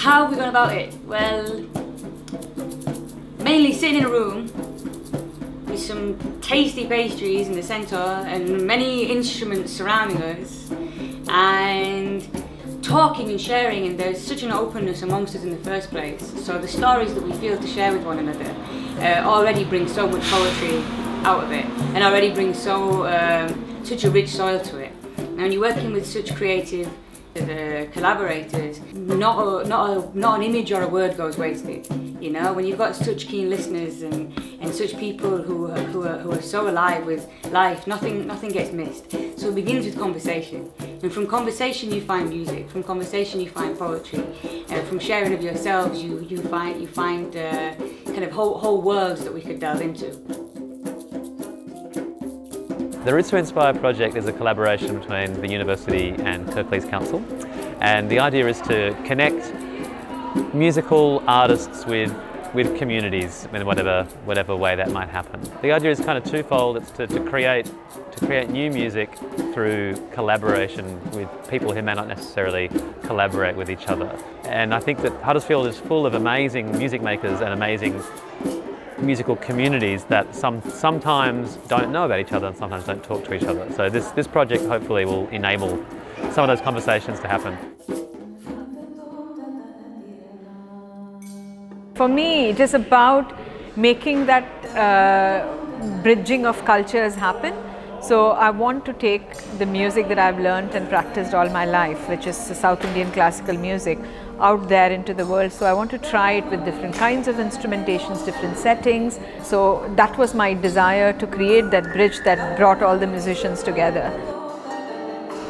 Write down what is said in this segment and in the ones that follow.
how have we gone about it? Well, mainly sitting in a room with some tasty pastries in the centre and many instruments surrounding us, and talking and sharing, and there's such an openness amongst us in the first place. So the stories that we feel to share with one another already bring so much poetry out of it, and already bring such a rich soil to it. Now when you're working with such creative collaborators, not an image or a word goes wasted. You know, when you've got such keen listeners and such people who are so alive with life, nothing gets missed. So it begins with conversation, and from conversation you find music, from conversation you find poetry, from sharing of yourselves you find kind of whole worlds that we could delve into. The Roots to Inspire project is a collaboration between the University and Kirklees Council, and the idea is to connect musical artists with communities in whatever way that might happen. The idea is kind of twofold. It's to create new music through collaboration with people who may not necessarily collaborate with each other. And I think that Huddersfield is full of amazing music makers and amazing musical communities that sometimes don't know about each other and sometimes don't talk to each other. So this project hopefully will enable some of those conversations to happen. For me, it is about making that bridging of cultures happen. So I want to take the music that I've learned and practiced all my life, which is South Indian classical music, out there into the world. So I want to try it with different kinds of instrumentations, different settings. So that was my desire, to create that bridge that brought all the musicians together.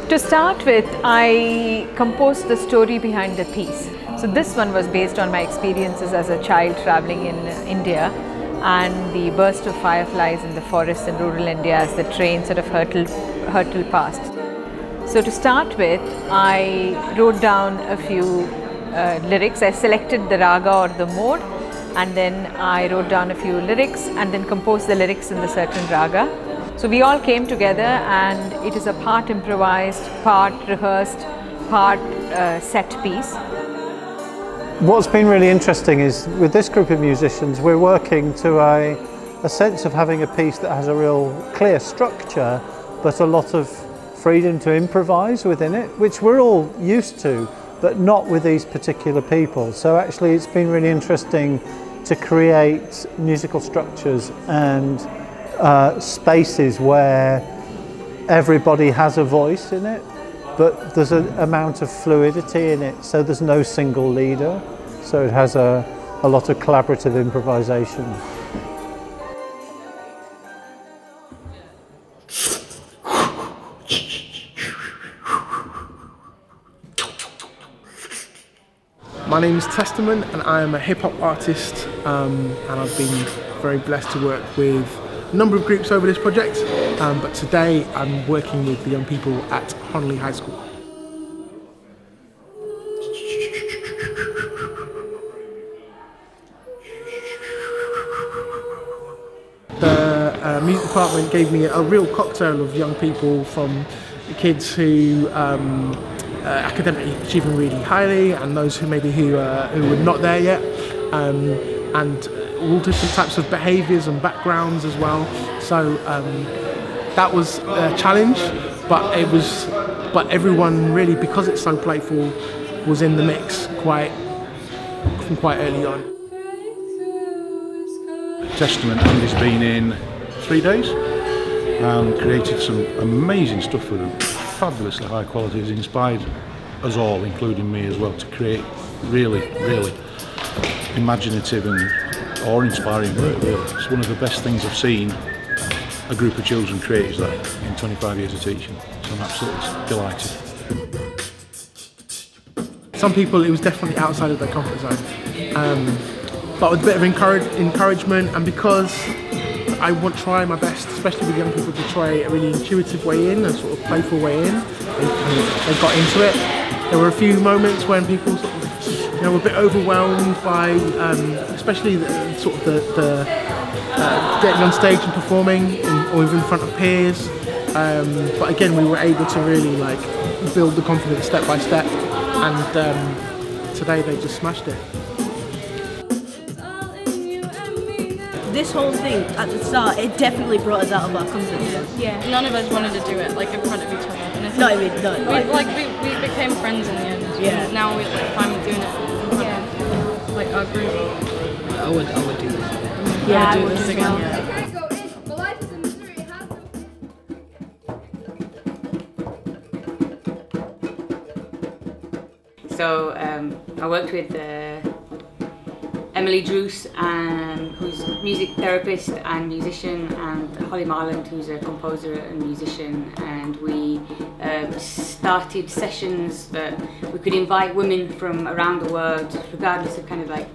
To start with, I composed the story behind the piece. So this one was based on my experiences as a child traveling in India, and the burst of fireflies in the forests in rural India as the train sort of hurtled past. So to start with, I wrote down a few lyrics. I selected the raga or the mode, and then I wrote down a few lyrics and then composed the lyrics in the certain raga. So we all came together, and it is a part improvised, part rehearsed, part set piece. What's been really interesting is with this group of musicians, we're working to a sense of having a piece that has a real clear structure, but a lot of freedom to improvise within it, which we're all used to, but not with these particular people. So actually it's been really interesting to create musical structures and spaces where everybody has a voice in it, but there's an amount of fluidity in it, so there's no single leader. So it has a lot of collaborative improvisation. My name is Testament, and I am a hip-hop artist, and I've been very blessed to work with a number of groups over this project, but today I'm working with the young people at Honley High School. The music department gave me a real cocktail of young people, from kids who academically achieving really highly, and those who were not there yet, and all different types of behaviours and backgrounds as well. So that was a challenge, but everyone really, because it's so playful, was in the mix from quite early on. Testament, Andy's been in 3 days and created some amazing stuff with them. Fabulously high quality. It's inspired us all, including me as well, to create really imaginative and awe-inspiring work. It's one of the best things I've seen a group of children create is that in 25 years of teaching. So I'm absolutely delighted. Some people, it was definitely outside of their comfort zone. But with a bit of encouragement, and because I want to try my best, especially with young people, to try a really intuitive way in, a sort of playful way in, they got into it. There were a few moments when people sort of, were a bit overwhelmed by, especially the getting on stage and performing, or even in front of peers. But again, we were able to really build the confidence step by step, and today they just smashed it. This whole thing at the start, it definitely brought us out of our comfort zone. Yeah. None of us wanted to do it like in front of each other. And I think Not even, no. we became friends in the end. Yeah. And now we're like fine with doing it in front of like our group. I would do this. Yeah, I would do this again. Yeah. So I worked with Emily Druce, who's a music therapist and musician, and Holly Marland, who's a composer and musician, and we started sessions that we could invite women from around the world, regardless of kind of like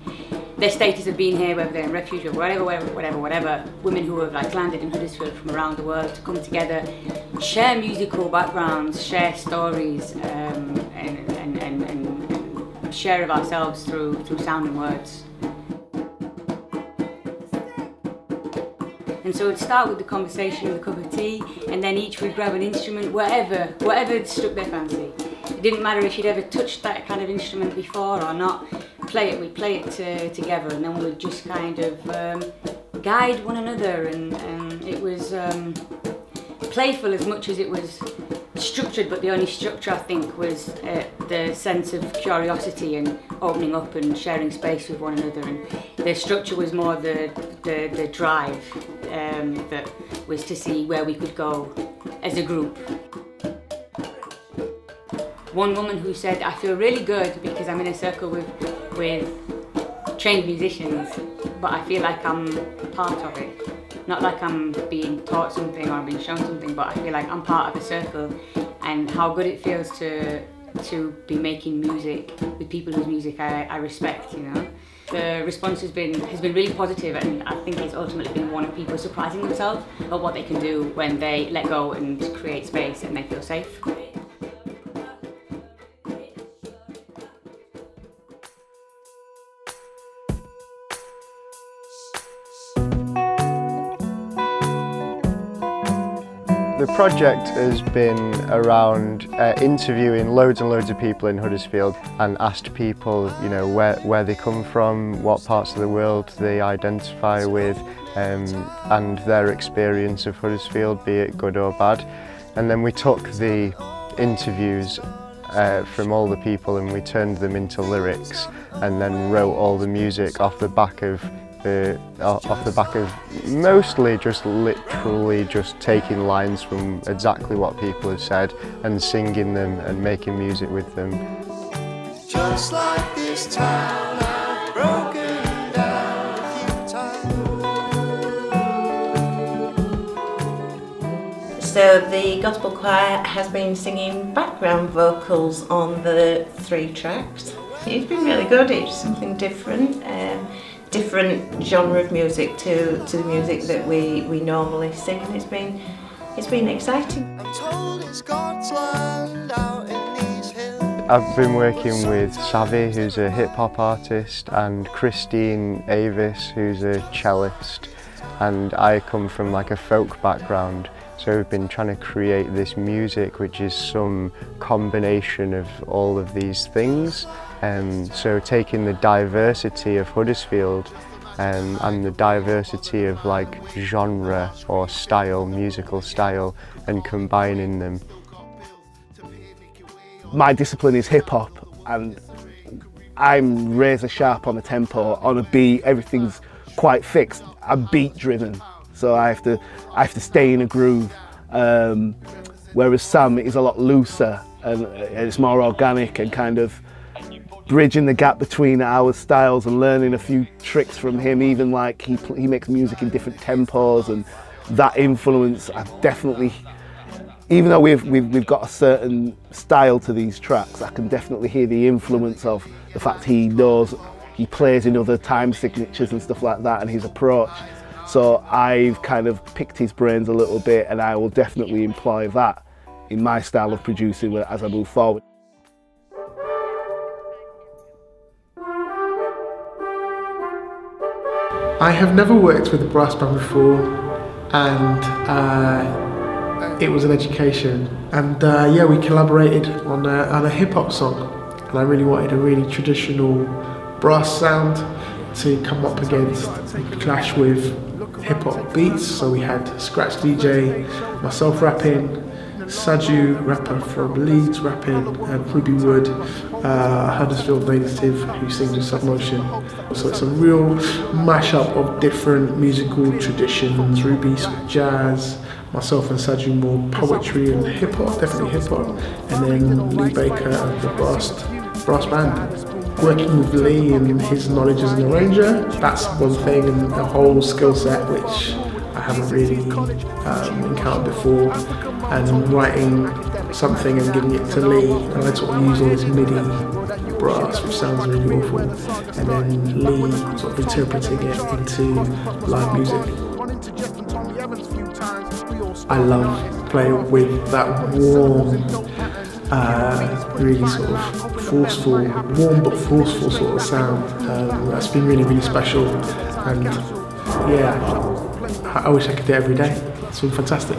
their status of being here, whether they're in refuge or whatever, women who have like landed in Huddersfield from around the world to come together, share musical backgrounds, share stories, and share of ourselves through sound and words. And so it'd start with the conversation with a cup of tea, and then each would grab an instrument, whatever struck their fancy. It didn't matter if you'd ever touched that kind of instrument before or not. We'd play it together, and then we would just kind of guide one another, and it was playful as much as it was structured, but the only structure I think was the sense of curiosity and opening up and sharing space with one another, and the structure was more the drive that was to see where we could go as a group. One woman who said, I feel really good because I'm in a circle with trained musicians, but I feel like I'm part of it. Not like I'm being taught something or being shown something, but I feel like I'm part of a circle, and how good it feels to be making music with people whose music I respect, you know. The response has been really positive, and I think it's ultimately been one of people surprising themselves at what they can do when they let go and create space and they feel safe. The project has been around interviewing loads and loads of people in Huddersfield, and asked people, you know, where they come from, what parts of the world they identify with, and their experience of Huddersfield, be it good or bad. And then we took the interviews from all the people and we turned them into lyrics, and then wrote all the music off the back of mostly just literally just taking lines from exactly what people have said and singing them and making music with them. Just like this town, I've broken down a few times. So the gospel choir has been singing background vocals on the 3 tracks. It's been really good. It's something different. Different genre of music to the music that we normally sing, and it's been exciting. I'm told it's Scotland out in these hills. I've been working with Savvy, who's a hip-hop artist, and Christine Avis, who's a cellist, and I come from like a folk background, so we've been trying to create this music which is some combination of all of these things. So taking the diversity of Huddersfield and the diversity of like genre or style, musical style, and combining them. My discipline is hip hop, and I'm razor sharp on the tempo, on a beat. Everything's quite fixed. I'm beat driven, so I have to stay in a groove. Whereas Sam is a lot looser and it's more organic and kind of bridging the gap between our styles and learning a few tricks from him. Even like he makes music in different tempos, and that influence I definitely, even though we've got a certain style to these tracks, I can definitely hear the influence of the fact he plays in other time signatures and stuff like that, and his approach. So I've kind of picked his brains a little bit, and I will definitely employ that in my style of producing as I move forward. I have never worked with a brass band before, and it was an education. And yeah, we collaborated on a hip-hop song, and I really wanted a really traditional brass sound to come up against and clash with hip-hop beats. So we had Scratch DJ, myself rapping, Saju, rapper from Leeds, rapping, and Ruby Wood, Huddersfield native who sings with Submotion. So it's a real mashup of different musical traditions. Ruby sort of jazz, myself and Saju more poetry and hip hop, definitely hip hop, and then Lee Baker and the brass band. Working with Lee and his knowledge as an arranger, that's one thing, and a whole skill set which I haven't really encountered before. And writing something and giving it to Lee, and I sort of use all this MIDI brass, which sounds really awful, and then Lee sort of interpreting it into live music. I love playing with that warm, really sort of forceful, warm but forceful sort of sound. That's been really, really special, and yeah, I wish I could do it every day. It's been fantastic.